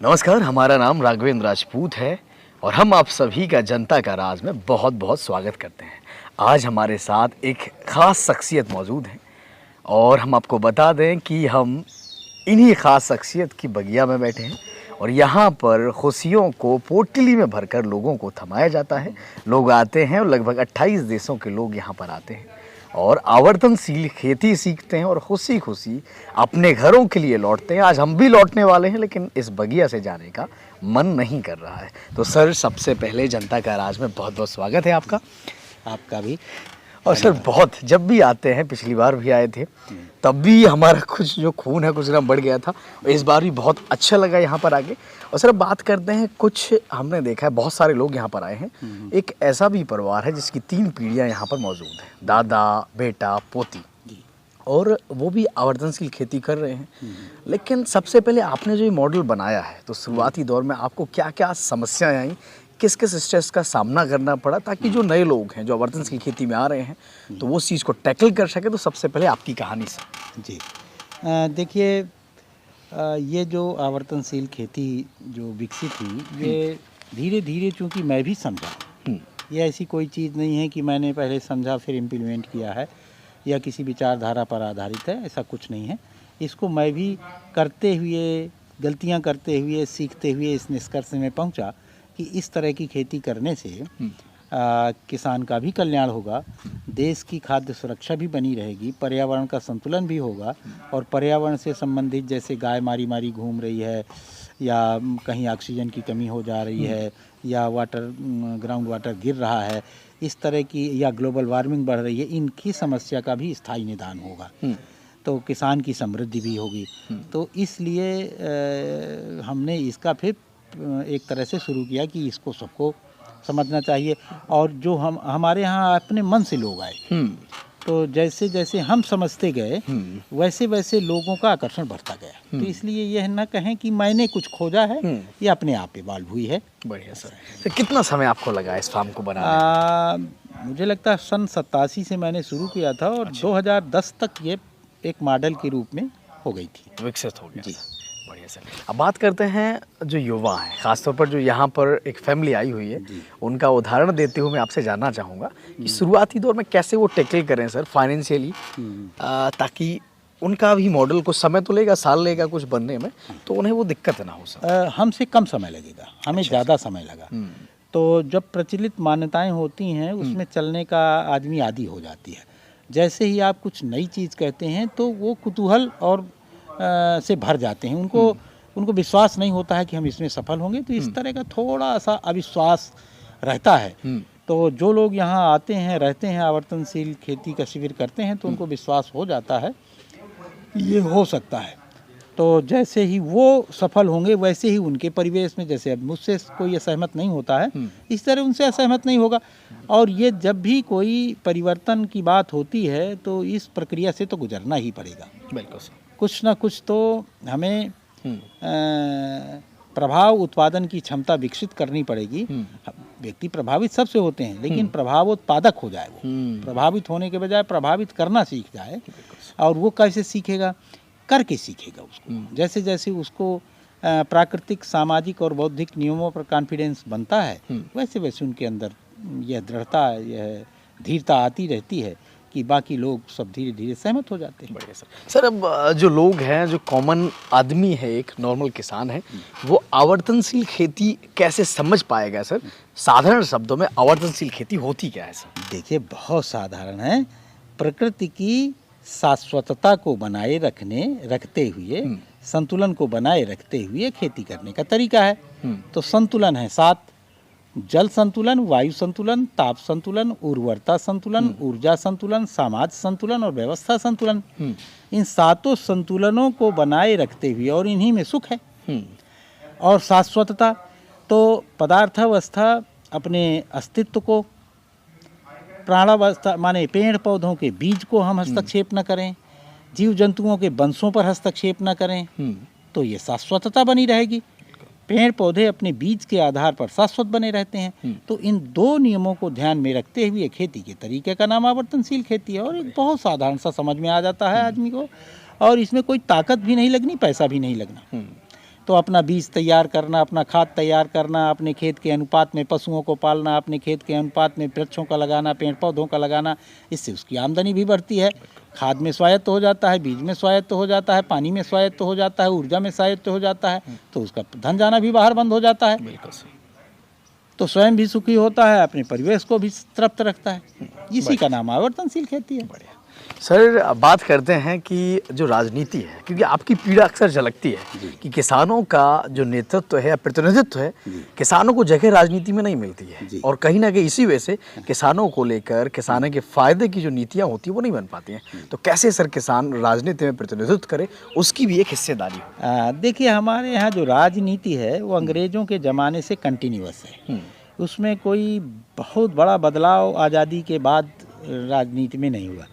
नमस्कार, हमारा नाम राघवेंद्र राजपूत है और हम आप सभी का जनता का राज में बहुत बहुत स्वागत करते हैं। आज हमारे साथ एक ख़ास शख्सियत मौजूद है और हम आपको बता दें कि हम इन्हीं ख़ास शख्सियत की बगिया में बैठे हैं और यहाँ पर खुशियों को पोटली में भरकर लोगों को थमाया जाता है। लोग आते हैं और लगभग 28 देशों के लोग यहाँ पर आते हैं और आवर्तनशील खेती सीखते हैं और खुशी खुशी अपने घरों के लिए लौटते हैं। आज हम भी लौटने वाले हैं, लेकिन इस बगिया से जाने का मन नहीं कर रहा है। तो सर, सबसे पहले जनता का राज में बहुत बहुत स्वागत है आपका। आपका भी। और सर, बहुत जब भी आते हैं, पिछली बार भी आए थे, तब भी हमारा कुछ जो खून है कुछ ना बढ़ गया था। इस बार भी बहुत अच्छा लगा यहाँ पर आके। और सर, बात करते हैं, कुछ हमने देखा है बहुत सारे लोग यहाँ पर आए हैं। एक ऐसा भी परिवार है जिसकी 3 पीढ़ियाँ यहाँ पर मौजूद हैं, दादा, बेटा, पोती, और वो भी आवर्तनशील खेती कर रहे हैं। लेकिन सबसे पहले आपने जो ये मॉडल बनाया है, तो शुरुआती दौर में आपको क्या क्या समस्याएं आई, किस किस स्ट्रेस का सामना करना पड़ा, ताकि जो नए लोग हैं जो आवर्तनशील खेती में आ रहे हैं तो वो चीज़ को टैकल कर सके। तो सबसे पहले आपकी कहानी से। जी, देखिए, ये जो आवर्तनशील खेती जो विकसित हुई, ये धीरे धीरे, चूँकि मैं भी समझा, ये ऐसी कोई चीज़ नहीं है कि मैंने पहले समझा फिर इम्प्लीमेंट किया है या किसी विचारधारा पर आधारित है, ऐसा कुछ नहीं है। इसको मैं भी करते हुए, गलतियाँ करते हुए, सीखते हुए इस निष्कर्ष में पहुँचा कि इस तरह की खेती करने से किसान का भी कल्याण होगा, देश की खाद्य सुरक्षा भी बनी रहेगी, पर्यावरण का संतुलन भी होगा, और पर्यावरण से संबंधित जैसे गाय मारी मारी घूम रही है या कहीं ऑक्सीजन की कमी हो जा रही है या ग्राउंड वाटर गिर रहा है, इस तरह की, या ग्लोबल वार्मिंग बढ़ रही है, इनकी समस्या का भी स्थायी निदान होगा। तो किसान की समृद्धि भी होगी। तो इसलिए हमने इसका फिर एक तरह से शुरू किया कि इसको सबको समझना चाहिए। और जो हमारे यहाँ अपने मन से लोग आए, तो जैसे जैसे हम समझते गए वैसे वैसे लोगों का आकर्षण बढ़ता गया। तो इसलिए यह न कहें कि मैंने कुछ खोजा है, ये अपने आप इवॉल्व हुई है। बढ़िया सर। तो कितना समय आपको लगा इस फार्म को बनाने में? मुझे लगता है सन 87 से मैंने शुरू किया था और 2010 तक ये एक मॉडल के रूप में हो गई थी, विकसित हो गया। जी, बढ़िया सर। अब बात करते हैं जो युवा हैं, खासतौर पर जो यहाँ पर एक फैमिली आई हुई है, उनका उदाहरण देते हुए मैं आपसे जानना चाहूँगा कि शुरुआती दौर में कैसे वो टैकल करें सर फाइनेंशियली, ताकि उनका भी मॉडल कुछ समय तो लेगा, साल लेगा कुछ बनने में, तो उन्हें वो दिक्कत ना हो सर। हमसे कम समय लगेगा, हमें ज़्यादा समय लगा। तो जब प्रचलित मान्यताएं होती हैं उसमें चलने का आदमी आदी हो जाती है। जैसे ही आप कुछ नई चीज़ कहते हैं तो वो कुतूहल और से भर जाते हैं, उनको विश्वास नहीं होता है कि हम इसमें सफल होंगे। तो इस तरह का थोड़ा सा अविश्वास रहता है। तो जो लोग यहाँ आते हैं, रहते हैं, आवर्तनशील खेती का शिविर करते हैं, तो उनको विश्वास हो जाता है ये हो सकता है। तो जैसे ही वो सफल होंगे वैसे ही उनके परिवेश में, जैसे अब मुझसे कोई असहमत नहीं होता है, इस तरह उनसे असहमत नहीं होगा। और ये जब भी कोई परिवर्तन की बात होती है तो इस प्रक्रिया से तो गुजरना ही पड़ेगा। बिल्कुल सर। कुछ ना कुछ तो हमें प्रभाव उत्पादन की क्षमता विकसित करनी पड़ेगी। व्यक्ति प्रभावित सबसे होते हैं, लेकिन प्रभाव उत्पादक हो जाए, वो प्रभावित होने के बजाय प्रभावित करना सीख जाए। और वो कैसे सीखेगा? करके सीखेगा उसको। जैसे जैसे उसको प्राकृतिक, सामाजिक और बौद्धिक नियमों पर कॉन्फिडेंस बनता है, वैसे वैसे उनके अंदर यह दृढ़ता, यह धीरता आती रहती है कि बाकी लोग सब धीरे धीरे सहमत हो जाते हैं। बढ़िया सर। सर, अब जो लोग हैं, जो कॉमन आदमी है, एक नॉर्मल किसान है, वो आवर्तनशील खेती कैसे समझ पाएगा सर? साधारण शब्दों में आवर्तनशील खेती होती क्या है सर? देखिए, बहुत साधारण है। प्रकृति की शाश्वतता को बनाए रखते हुए, संतुलन को बनाए रखते हुए खेती करने का तरीका है। तो संतुलन है 7: जल संतुलन, वायु संतुलन, ताप संतुलन, उर्वरता संतुलन, ऊर्जा संतुलन, समाज संतुलन और व्यवस्था संतुलन। इन 7 संतुलनों को बनाए रखते हुए, और इन्हीं में सुख है। और शाश्वतता तो पदार्थावस्था अपने अस्तित्व को, प्राणावस्था माने पेड़ पौधों के बीज को हम हस्तक्षेप न करें, जीव जंतुओं के वंशों पर हस्तक्षेप न करें, तो ये शाश्वतता बनी रहेगी। पेड़ पौधे अपने बीज के आधार पर शाश्वत बने रहते हैं। तो इन 2 नियमों को ध्यान में रखते हुए खेती के तरीके का नाम आवर्तनशील खेती है। और एक बहुत साधारण सा समझ में आ जाता है आदमी को, और इसमें कोई ताकत भी नहीं लगनी, पैसा भी नहीं लगना। तो अपना बीज तैयार करना, अपना खाद तैयार करना, अपने खेत के अनुपात में पशुओं को पालना, अपने खेत के अनुपात में वृक्षों का लगाना, पेड़ पौधों का लगाना, इससे उसकी आमदनी भी बढ़ती है। खाद में स्वायत्त हो जाता है, बीज में स्वायत्त हो जाता है, पानी में स्वायत्त हो जाता है, ऊर्जा में स्वायत्त हो जाता है, तो उसका धन जाना भी बाहर बंद हो जाता है। बिल्कुल सही। तो स्वयं भी सुखी होता है, अपने परिवेश को भी तृप्त रखता है। इसी का नाम आवर्तनशील खेती है। बढ़िया सर, अब बात करते हैं कि जो राजनीति है, क्योंकि आपकी पीड़ा अक्सर झलकती है कि किसानों का जो नेतृत्व है या प्रतिनिधित्व है, किसानों को जगह राजनीति में नहीं मिलती है, और कहीं ना कहीं इसी वजह से किसानों को लेकर, किसानों के फायदे की जो नीतियाँ होती है वो नहीं बन पाती हैं। तो कैसे सर किसान राजनीति में प्रतिनिधित्व करे, उसकी भी एक हिस्सेदारी हो? देखिए, हमारे यहाँ जो राजनीति है वो अंग्रेजों के ज़माने से कंटिन्यूअस है। उसमें कोई बहुत बड़ा बदलाव आज़ादी के बाद राजनीति में नहीं हुआ।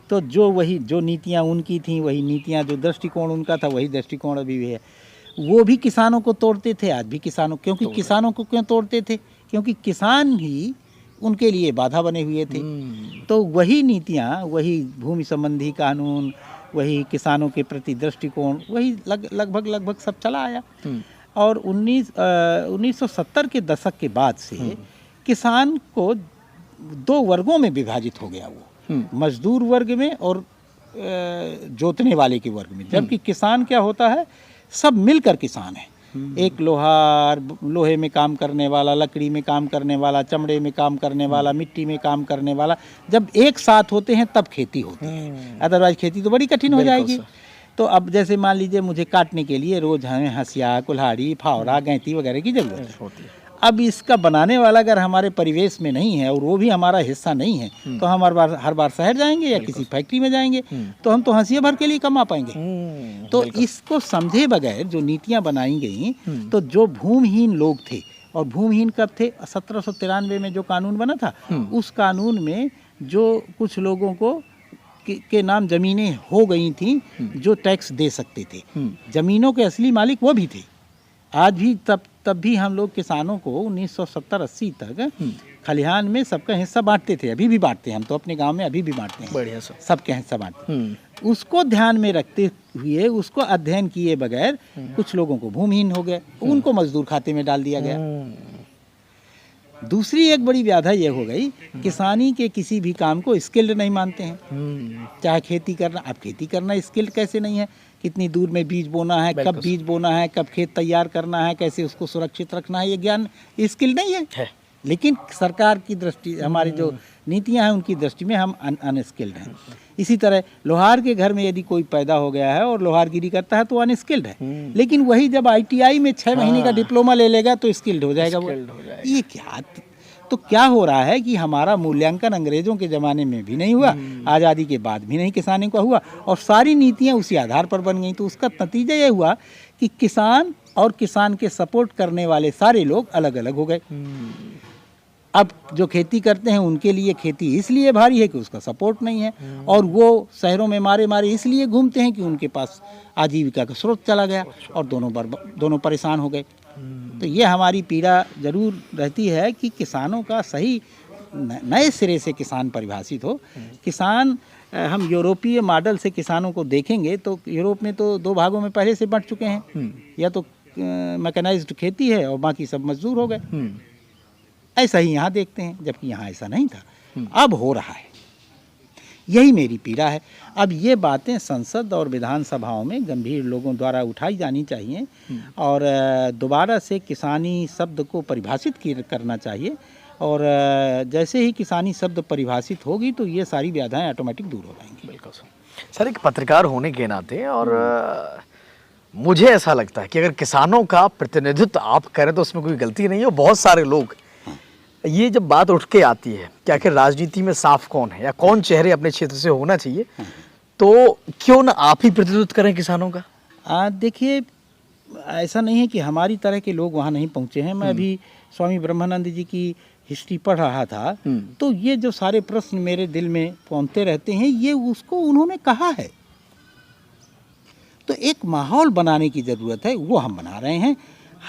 तो जो नीतियाँ उनकी थीं, वही नीतियाँ, जो दृष्टिकोण उनका था वही दृष्टिकोण अभी भी है। वो भी किसानों को तोड़ते थे, आज भी किसानों, क्योंकि किसानों को क्यों तोड़ते थे? क्योंकि किसान ही उनके लिए बाधा बने हुए थे। तो वही नीतियाँ, वही भूमि संबंधी कानून, वही किसानों के प्रति दृष्टिकोण, वही लगभग सब चला आया। और 1970 के दशक के बाद से किसान को दो वर्गों में विभाजित हो गया, वो मजदूर वर्ग में और जोतने वाले के वर्ग में। जबकि किसान क्या होता है, सब मिलकर किसान है। एक लोहार, लोहे में काम करने वाला, लकड़ी में काम करने वाला, चमड़े में काम करने वाला, मिट्टी में काम करने वाला, जब एक साथ होते हैं तब खेती होती है। अदरवाइज खेती तो बड़ी कठिन हो जाएगी। तो अब जैसे मान लीजिए मुझे काटने के लिए रोज हमें हंसिया, कुल्हाड़ी, फावड़ा, गैंती वगैरह की जरूरत है। अब इसका बनाने वाला अगर हमारे परिवेश में नहीं है और वो भी हमारा हिस्सा नहीं है, तो हम हर बार शहर जाएंगे या किसी फैक्ट्री में जाएंगे, तो हम तो हंसिया भर के लिए कमा पाएंगे। तो इसको समझे बगैर जो नीतियां बनाई गई, तो जो भूमिहीन लोग थे, और भूमिहीन कब थे? 1793 में जो कानून बना था, उस कानून में जो कुछ लोगों को के नाम जमीनें हो गई थी जो टैक्स दे सकते थे, जमीनों के असली मालिक वो भी थे। आज भी तब भी हम लोग किसानों को 1970-80 तक खलिहान में सबका हिस्सा बांटते थे, अभी भी बांटते हैं। हम तो अपने गांव में अभी भी बांटते हैं, बढ़िया सबके हिस्सा बांटते हैं। उसको ध्यान में रखते हुए, उसको अध्ययन किए बगैर कुछ लोगों को भूमिहीन हो गए, उनको मजदूर खाते में डाल दिया गया। दूसरी एक बड़ी व्याधा ये हो गई, किसानी के किसी भी काम को स्किल्ड नहीं मानते हैं। चाहे खेती करना, अब खेती करना स्किल्ड कैसे नहीं है? कितनी दूर में बीज बोना है, कब बीज बोना है, कब खेत तैयार करना है, कैसे उसको सुरक्षित रखना है, ये ज्ञान स्किल नहीं है। लेकिन सरकार की दृष्टि, हमारी जो नीतियां हैं उनकी दृष्टि में हम अनस्किल्ड हैं। इसी तरह लोहार के घर में यदि कोई पैदा हो गया है और लोहारगिरी करता है तो अनस्किल्ड है, लेकिन वही जब ITI में 6 महीने का डिप्लोमा ले लेगा तो स्किल्ड हो जाएगा। ये क्या हो रहा है कि हमारा मूल्यांकन अंग्रेजों के ज़माने में भी नहीं हुआ, आज़ादी के बाद भी नहीं किसानी का हुआ, और सारी नीतियाँ उसी आधार पर बन गई। तो उसका नतीजा ये हुआ कि किसान और किसान के सपोर्ट करने वाले सारे लोग अलग अलग हो गए। अब जो खेती करते हैं उनके लिए खेती इसलिए भारी है कि उसका सपोर्ट नहीं है, और वो शहरों में मारे इसलिए घूमते हैं कि उनके पास आजीविका का स्रोत चला गया, और दोनों परेशान हो गए। तो ये हमारी पीड़ा जरूर रहती है कि किसानों का सही नए सिरे से किसान परिभाषित हो। किसान, हम यूरोपीय मॉडल से किसानों को देखेंगे तो यूरोप में तो 2 भागों में पहले से बंट चुके हैं, या तो मैकेनाइज्ड खेती है और बाकी सब मजदूर हो गए। ऐसा ही यहाँ देखते हैं, जबकि यहाँ ऐसा नहीं था, अब हो रहा है। यही मेरी पीड़ा है। अब ये बातें संसद और विधानसभाओं में गंभीर लोगों द्वारा उठाई जानी चाहिए, और दोबारा से किसानी शब्द को परिभाषित करना चाहिए, और जैसे ही किसानी शब्द परिभाषित होगी तो ये सारी व्याधाएं ऑटोमेटिक दूर हो जाएंगी। बिल्कुल सर, एक पत्रकार होने के नाते, और मुझे ऐसा लगता है कि अगर किसानों का प्रतिनिधित्व आप करें तो उसमें कोई गलती नहीं है। बहुत सारे लोग, ये जब बात उठ के आती है कि आखिर राजनीति में साफ कौन है या कौन चेहरे अपने क्षेत्र से होना चाहिए, तो क्यों ना आप ही प्रतिनिधित्व करें किसानों का? देखिए, ऐसा नहीं है कि हमारी तरह के लोग वहाँ नहीं पहुँचे हैं। मैं अभी स्वामी ब्रह्मानंद जी की हिस्ट्री पढ़ रहा था, तो ये जो सारे प्रश्न मेरे दिल में पहुँचते रहते हैं, ये उसको उन्होंने कहा है। तो एक माहौल बनाने की ज़रूरत है, वो हम बना रहे हैं।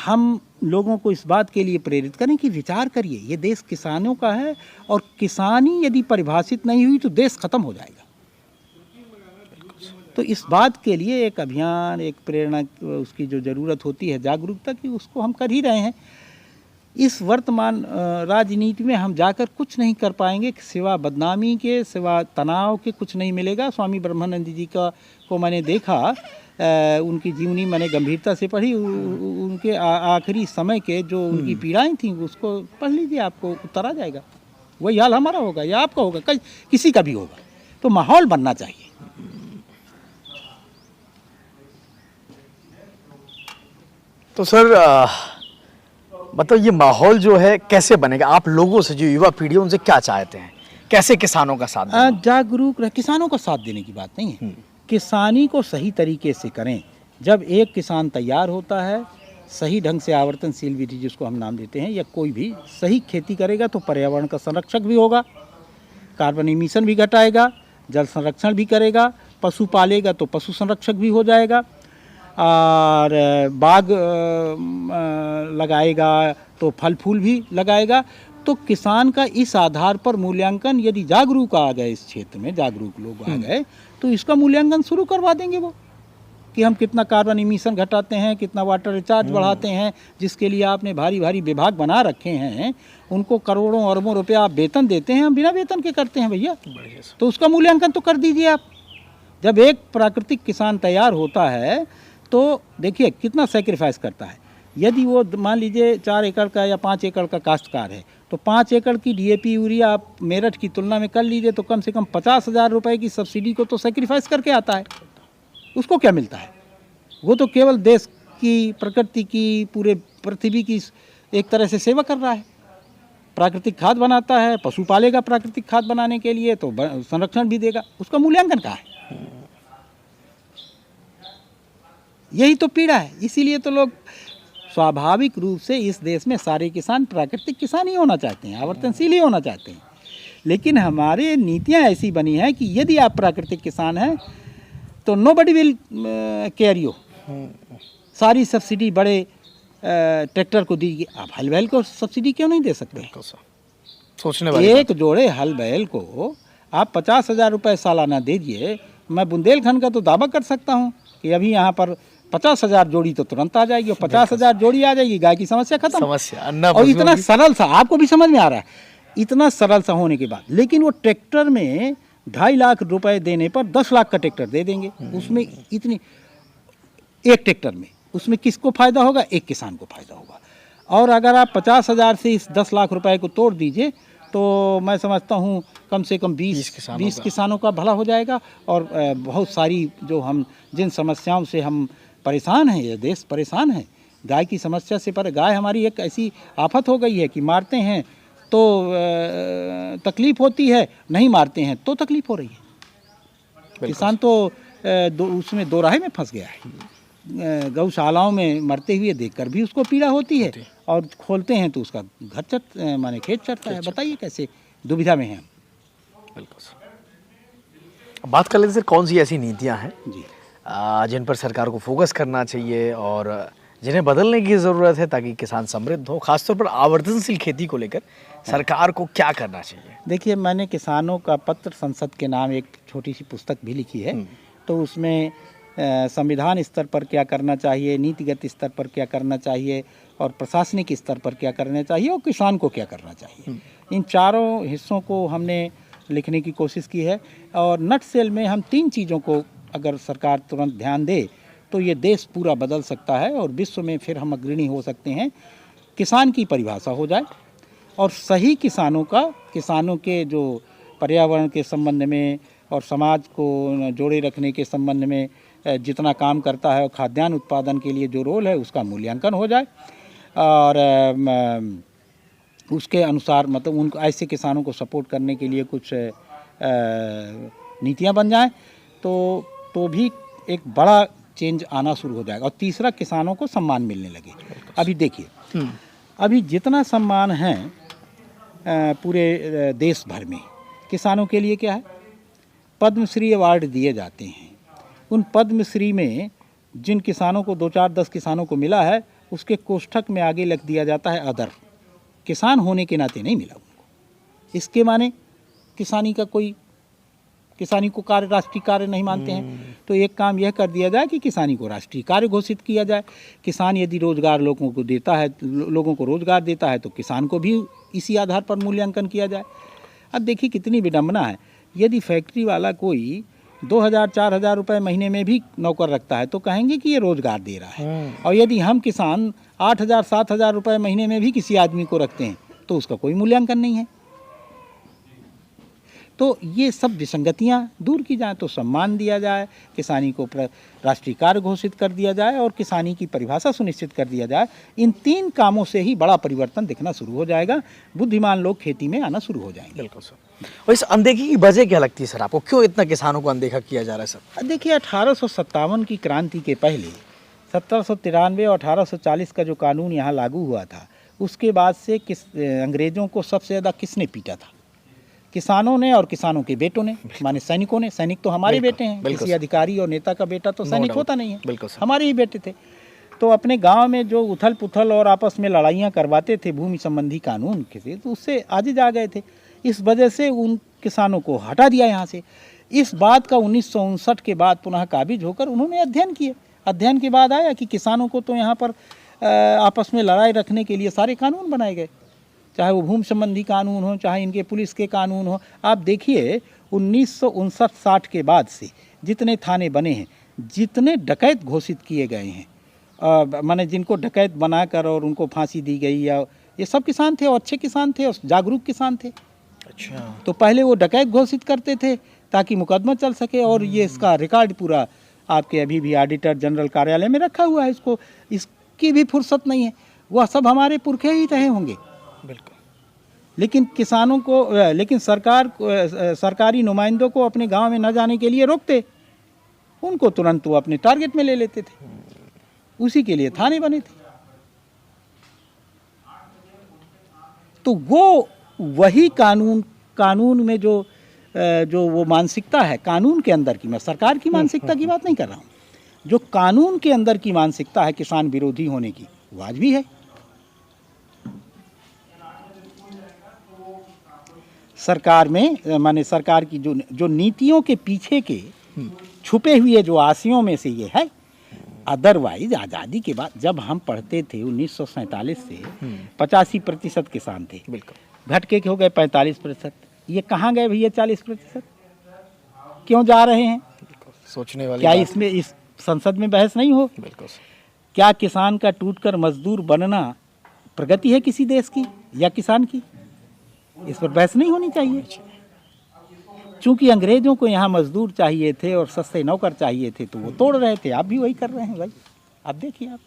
हम लोगों को इस बात के लिए प्रेरित करें कि विचार करिए, ये देश किसानों का है, और किसानी यदि परिभाषित नहीं हुई तो देश खत्म हो जाएगा। तो इस बात के लिए एक अभियान, एक प्रेरणा उसकी जो ज़रूरत होती है, जागरूकता की, उसको हम कर ही रहे हैं। इस वर्तमान राजनीति में हम जाकर कुछ नहीं कर पाएंगे सिवा बदनामी के, सिवा तनाव के, कुछ नहीं मिलेगा। स्वामी ब्रह्मानंद जी को मैंने देखा, उनकी जीवनी मैंने गंभीरता से पढ़ी, उनके आखिरी समय के जो उनकी पीड़ाएं थीं उसको पढ़ लीजिए, आपको उत्तर आ जाएगा। वही हाल हमारा होगा या आपका होगा, किसी का भी होगा। तो माहौल बनना चाहिए। तो सर मतलब ये माहौल जो है कैसे बनेगा? आप लोगों से, जो युवा पीढ़ी है, उनसे क्या चाहते हैं? कैसे किसानों का साथ दें? जागरूक रह, किसानों का साथ देने की बात नहीं है, किसानी को सही तरीके से करें। जब एक किसान तैयार होता है, सही ढंग से आवर्तनशील विधि जिसको हम नाम देते हैं, या कोई भी सही खेती करेगा तो पर्यावरण का संरक्षक भी होगा, कार्बन एमिशन भी घटाएगा, जल संरक्षण भी करेगा, पशु पालेगा तो पशु संरक्षक भी हो जाएगा, और बाग लगाएगा तो फल फूल भी लगाएगा। तो किसान का इस आधार पर मूल्यांकन, यदि जागरूक आ गए, इस क्षेत्र में जागरूक लोग आ गए, तो इसका मूल्यांकन शुरू करवा देंगे वो, कि हम कितना कार्बन एमिशन घटाते हैं, कितना वाटर रिचार्ज बढ़ाते हैं, जिसके लिए आपने भारी भारी विभाग बना रखे हैं, उनको करोड़ों अरबों रुपया आप वेतन देते हैं, हम बिना वेतन के करते हैं भैया। तो उसका मूल्यांकन तो कर दीजिए आप। जब एक प्राकृतिक किसान तैयार होता है तो देखिए कितना सेक्रीफाइस करता है। यदि वो मान लीजिए 4 एकड़ का या 5 एकड़ का काश्तकार है, तो 5 एकड़ की डीएपी यूरिया आप मेरठ की तुलना में कर लीजिए, तो कम से कम 50,000 रुपये की सब्सिडी को तो सेक्रीफाइस करके आता है। उसको क्या मिलता है? वो तो केवल देश की, प्रकृति की, पूरे पृथ्वी की एक तरह से सेवा कर रहा है। प्राकृतिक खाद बनाता है, पशु पालेगा प्राकृतिक खाद बनाने के लिए, तो संरक्षण भी देगा। उसका मूल्यांकन कहाँ है? यही तो पीड़ा है। इसीलिए तो लोग स्वाभाविक रूप से इस देश में सारे किसान प्राकृतिक किसान ही होना चाहते हैं, आवर्तनशील ही होना चाहते हैं। लेकिन हमारे नीतियाँ ऐसी बनी हैं कि यदि आप प्राकृतिक किसान हैं तो नोबडी विल केयर यू। सारी सब्सिडी बड़े ट्रैक्टर को दीजिए, आप हल बैल को सब्सिडी क्यों नहीं दे सकते? सोचने वाली एक जोड़े हल बैल को आप 50,000 रुपये सालाना दीजिए। मैं बुंदेलखंड का तो दावा कर सकता हूँ कि अभी यहाँ पर 50,000 जोड़ी तो तुरंत आ जाएगी, और 50,000 जोड़ी आ जाएगी, गाय की समस्या खत्म। समस्या और इतना सरल सा, आपको भी समझ में आ रहा है, इतना सरल सा होने के बाद, लेकिन वो ट्रैक्टर में 2.5 लाख रुपए देने पर 10 लाख का ट्रैक्टर दे देंगे। उसमें इतनी, एक ट्रैक्टर में, उसमें किसको फायदा होगा? एक किसान को फायदा होगा। और अगर आप 50,000 से इस 10 लाख रुपए को तोड़ दीजिए, तो मैं समझता हूँ कम से कम 20 किसानों का भला हो जाएगा। और बहुत सारी जो हम जिन समस्याओं से हम परेशान हैं, ये देश परेशान है, गाय की समस्या से, पर गाय हमारी एक ऐसी आफत हो गई है कि मारते हैं तो तकलीफ होती है, नहीं मारते हैं तो तकलीफ हो रही है। किसान तो उसमें दो राह में फंस गया है। गौशालाओं में मरते हुए देखकर भी उसको पीड़ा होती है, और खोलते हैं तो उसका घर माने खेत चढ़ता है। बताइए कैसे दुविधा में हैं हम। बिल्कुल। बात कर लेते सर, कौन सी ऐसी नीतियाँ हैं जी जिन पर सरकार को फोकस करना चाहिए और जिन्हें बदलने की ज़रूरत है ताकि किसान समृद्ध हो? खासतौर पर आवर्तनशील खेती को लेकर सरकार को क्या करना चाहिए? देखिए, मैंने किसानों का पत्र संसद के नाम एक छोटी सी पुस्तक भी लिखी है। तो उसमें संविधान स्तर पर क्या करना चाहिए, नीतिगत स्तर पर क्या करना चाहिए, और प्रशासनिक स्तर पर क्या करना चाहिए, और किसान को क्या करना चाहिए, इन चारों हिस्सों को हमने लिखने की कोशिश की है। और नट सेल में हम 3 चीज़ों को अगर सरकार तुरंत ध्यान दे तो ये देश पूरा बदल सकता है, और विश्व में फिर हम अग्रणी हो सकते हैं। किसान की परिभाषा हो जाए, और सही किसानों के जो पर्यावरण के संबंध में और समाज को जोड़े रखने के संबंध में जितना काम करता है, और खाद्यान्न उत्पादन के लिए जो रोल है उसका मूल्यांकन हो जाए, और उसके अनुसार मतलब उन ऐसे किसानों को सपोर्ट करने के लिए कुछ नीतियां बन जाएं, तो भी एक बड़ा चेंज आना शुरू हो जाएगा। और तीसरा, किसानों को सम्मान मिलने लगे। अभी देखिए, अभी जितना सम्मान है पूरे देश भर में किसानों के लिए क्या है, पद्मश्री अवार्ड दिए जाते हैं। उन पद्मश्री में जिन किसानों को 2-4-10 किसानों को मिला है, उसके कोष्ठक में आगे लिख दिया जाता है अदर। किसान होने के नाते नहीं मिला उनको। इसके माने किसानी को कार्य राष्ट्रीय कार्य नहीं मानते हैं। तो एक काम यह कर दिया जाए कि किसानी को राष्ट्रीय कार्य घोषित किया जाए। किसान यदि रोजगार लोगों को देता है, लोगों को रोजगार देता है, तो किसान को भी इसी आधार पर मूल्यांकन किया जाए। अब देखिए कितनी विडम्बना है, यदि फैक्ट्री वाला कोई 2000-4000 रुपये महीने में भी नौकर रखता है तो कहेंगे कि ये रोजगार दे रहा है, और यदि हम किसान 8000-7000 रुपये महीने में भी किसी आदमी को रखते हैं तो उसका कोई मूल्यांकन नहीं है। तो ये सब विसंगतियां दूर की जाए, तो सम्मान दिया जाए, किसानी को राष्ट्रीय कार्य घोषित कर दिया जाए और किसानी की परिभाषा सुनिश्चित कर दिया जाए। इन 3 कामों से ही बड़ा परिवर्तन दिखना शुरू हो जाएगा, बुद्धिमान लोग खेती में आना शुरू हो जाएंगे। बिल्कुल सर। और इस अनदेखी की वजह क्या लगती है सर आपको, क्यों इतना किसानों को अनदेखा किया जा रहा है सर? देखिए 1857 की क्रांति के पहले 1793 और 1840 का जो कानून यहाँ लागू हुआ था, उसके बाद से अंग्रेजों को सबसे ज़्यादा किसने पीटा था? किसानों ने और किसानों के बेटों ने, माने सैनिकों ने। सैनिक तो हमारे बेटे हैं, किसी अधिकारी और नेता का बेटा तो सैनिक होता नहीं है, हमारे ही बेटे थे। तो अपने गांव में जो उथल पुथल और आपस में लड़ाइयाँ करवाते थे भूमि संबंधी कानून के थे, तो उससे आजिज आ गए थे। इस वजह से उन किसानों को हटा दिया यहाँ से। इस बात का 1959 के बाद पुनः काबिज होकर उन्होंने अध्ययन किए। अध्ययन के बाद आया कि किसानों को तो यहाँ पर आपस में लड़ाई रखने के लिए सारे कानून बनाए गए, चाहे वो भूमि संबंधी कानून हो, चाहे इनके पुलिस के कानून हो। आप देखिए 1959-60 के बाद से जितने थाने बने हैं, जितने डकैत घोषित किए गए हैं, माने जिनको डकैत बनाकर और उनको फांसी दी गई, या ये सब किसान थे और अच्छे किसान थे और जागरूक किसान थे। अच्छा। तो पहले वो डकैत घोषित करते थे ताकि मुकदमा चल सके, और ये इसका रिकॉर्ड पूरा आपके अभी भी ऑडिटर जनरल कार्यालय में रखा हुआ है। इसकी भी फुर्सत नहीं है, वह सब हमारे पुरखे ही रहे होंगे। बिल्कुल। लेकिन किसानों को, लेकिन सरकारी नुमाइंदों को अपने गांव में न जाने के लिए रोकते, उनको तुरंत वो अपने टारगेट में ले लेते थे, उसी के लिए थाने बने थे। तो वो वही कानून में जो वो मानसिकता है कानून के अंदर की, मैं सरकार की मानसिकता की बात नहीं कर रहा हूँ, जो कानून के अंदर की मानसिकता है किसान विरोधी होने की, वो आज भी है। सरकार में, माने सरकार की जो नीतियों के पीछे के छुपे हुए जो आशयों में से ये है। अदरवाइज आज़ादी के बाद जब हम पढ़ते थे 1947 से 85% किसान थे, बिल्कुल घट के हो गए 45%। ये कहाँ गए भैया 40%? क्यों जा रहे हैं? सोचने वाली क्या इसमें इस संसद में बहस नहीं हो? बिल्कुल। क्या किसान का टूटकर मजदूर बनना प्रगति है किसी देश की या किसान की? इस पर बहस नहीं होनी चाहिए। चूंकि अंग्रेजों को यहाँ मजदूर चाहिए थे और सस्ते नौकर चाहिए थे, तो वो तोड़ रहे थे। आप भी वही कर रहे हैं भाई, आप देखिए आप।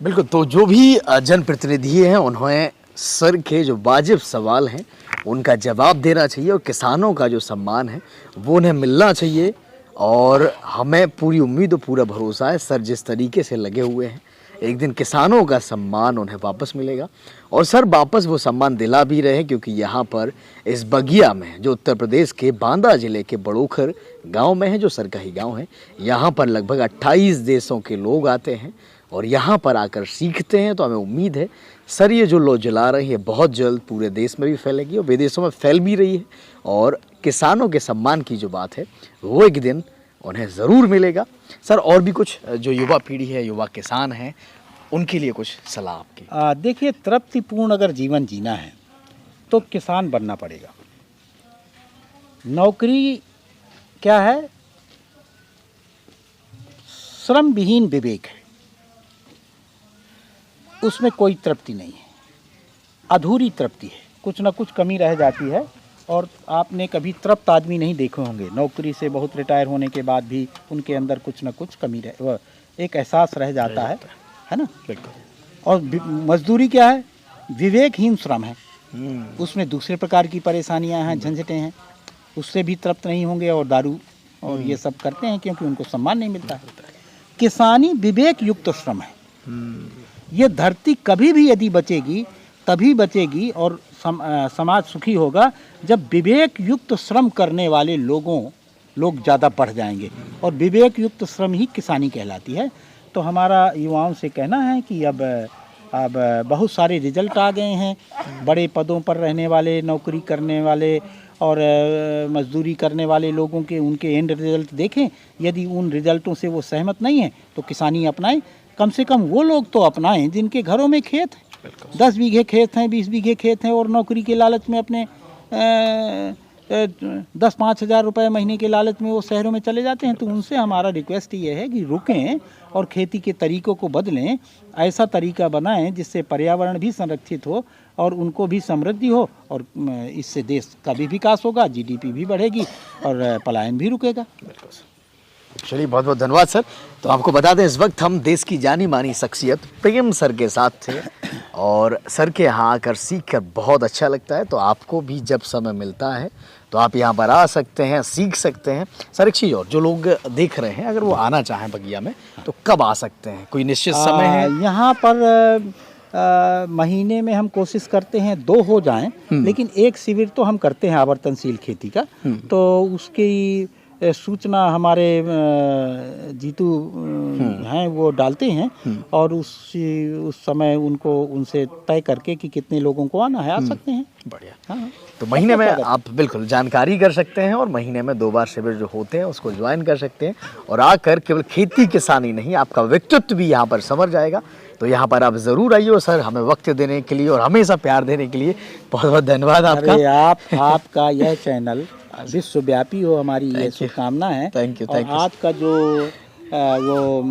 बिल्कुल। तो जो भी जनप्रतिनिधि हैं, उन्होंने सर के जो वाजिब सवाल हैं उनका जवाब देना चाहिए, और किसानों का जो सम्मान है वो उन्हें मिलना चाहिए। और हमें पूरी उम्मीद और पूरा भरोसा है, सर जिस तरीके से लगे हुए हैं, एक दिन किसानों का सम्मान उन्हें वापस मिलेगा। और सर वापस वो सम्मान दिला भी रहे हैं, क्योंकि यहाँ पर इस बगिया में, जो उत्तर प्रदेश के बांदा जिले के बड़ोखर गांव में है, जो सर का ही गाँव है, यहाँ पर लगभग 28 देशों के लोग आते हैं और यहाँ पर आकर सीखते हैं। तो हमें उम्मीद है सर ये जो लो जला रही है बहुत जल्द पूरे देश में भी फैलेगी और विदेशों में फैल भी रही है, और किसानों के सम्मान की जो बात है वो एक दिन उन्हें ज़रूर मिलेगा। सर और भी कुछ जो युवा पीढ़ी है, युवा किसान हैं, उनके लिए कुछ सलाह आपकी? देखिए, तृप्तिपूर्ण अगर जीवन जीना है तो किसान बनना पड़ेगा। नौकरी क्या है? श्रम विहीन विवेक है, उसमें कोई तृप्ति नहीं है, अधूरी तृप्ति है, कुछ ना कुछ कमी रह जाती है। और आपने कभी तृप्त आदमी नहीं देखे होंगे, नौकरी से बहुत रिटायर होने के बाद भी उनके अंदर कुछ ना कुछ कमी एक एहसास रह जाता है ना। और मजदूरी क्या है? विवेकहीन श्रम है, उसमें दूसरे प्रकार की परेशानियां हैं, झंझटें हैं, उससे भी तृप्त नहीं होंगे और दारू और ये सब करते हैं क्योंकि उनको सम्मान नहीं मिलता है। किसानी विवेक युक्त श्रम है। ये धरती कभी भी यदि बचेगी तभी बचेगी और समाज सुखी होगा जब विवेक युक्त श्रम करने वाले लोग ज़्यादा बढ़ जाएंगे, और विवेक युक्त श्रम ही किसानी कहलाती है। तो हमारा युवाओं से कहना है कि अब बहुत सारे रिजल्ट आ गए हैं, बड़े पदों पर रहने वाले, नौकरी करने वाले और मजदूरी करने वाले लोगों के उनके एंड रिजल्ट देखें। यदि उन रिजल्टों से वो सहमत नहीं है तो किसानी अपनाएं। कम से कम वो लोग तो अपनाएं जिनके घरों में खेत है, 10 बीघे खेत हैं, 20 बीघे खेत हैं और नौकरी के लालच में अपने 10-5 हज़ार रुपये महीने के लालच में वो शहरों में चले जाते हैं। तो उनसे हमारा रिक्वेस्ट ये है कि रुकें और खेती के तरीक़ों को बदलें, ऐसा तरीका बनाएं जिससे पर्यावरण भी संरक्षित हो और उनको भी समृद्धि हो और इससे देश का भी विकास होगा, जीडीपी भी बढ़ेगी और पलायन भी रुकेगा। चलिए, बहुत बहुत धन्यवाद सर। तो आपको बता दें, इस वक्त हम देश की जानी मानी शख्सियत प्रेम सर के साथ थे और सर के यहाँ आकर सीख कर बहुत अच्छा लगता है। तो आपको भी जब समय मिलता है तो आप यहाँ पर आ सकते हैं, सीख सकते हैं। सर एक चीज़ और, जो लोग देख रहे हैं अगर वो आना चाहें बगिया में तो कब आ सकते हैं, कोई निश्चित समय है? यहाँ पर महीने में हम कोशिश करते हैं 2 हो जाएं, लेकिन एक शिविर तो हम करते हैं आवर्तनशील खेती का। तो उसकी सूचना हमारे जीतू हैं वो डालते हैं और उस समय उनसे तय करके कि कितने लोगों को आना है, आ सकते हैं। बढ़िया। हाँ। तो महीने में आप बिल्कुल जानकारी कर सकते हैं और महीने में 2 बार शिविर जो होते हैं उसको ज्वाइन कर सकते हैं और आकर केवल खेती किसानी नहीं, आपका व्यक्तित्व भी यहाँ पर संवर जाएगा। तो यहाँ पर आप ज़रूर आइए। और सर, हमें वक्त देने के लिए और हमेशा प्यार देने के लिए बहुत बहुत धन्यवाद आपका। अरे आपका यह चैनल विश्वव्यापी हो, हमारी ये शुभकामना है। Thank you. आपका जो वो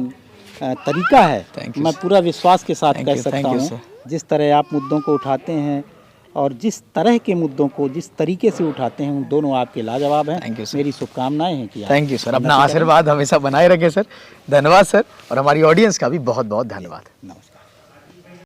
तरीका है, मैं पूरा विश्वास के साथ कह सकता हूँ, जिस तरह आप मुद्दों को उठाते हैं और जिस तरह के मुद्दों को जिस तरीके से उठाते हैं, उन दोनों आपके लाजवाब हैं। मेरी शुभकामनाएं हैं कि थैंक यू सर, अपना आशीर्वाद हमेशा बनाए रखें सर। धन्यवाद सर, और हमारी ऑडियंस का भी बहुत बहुत धन्यवाद। नमस्कार।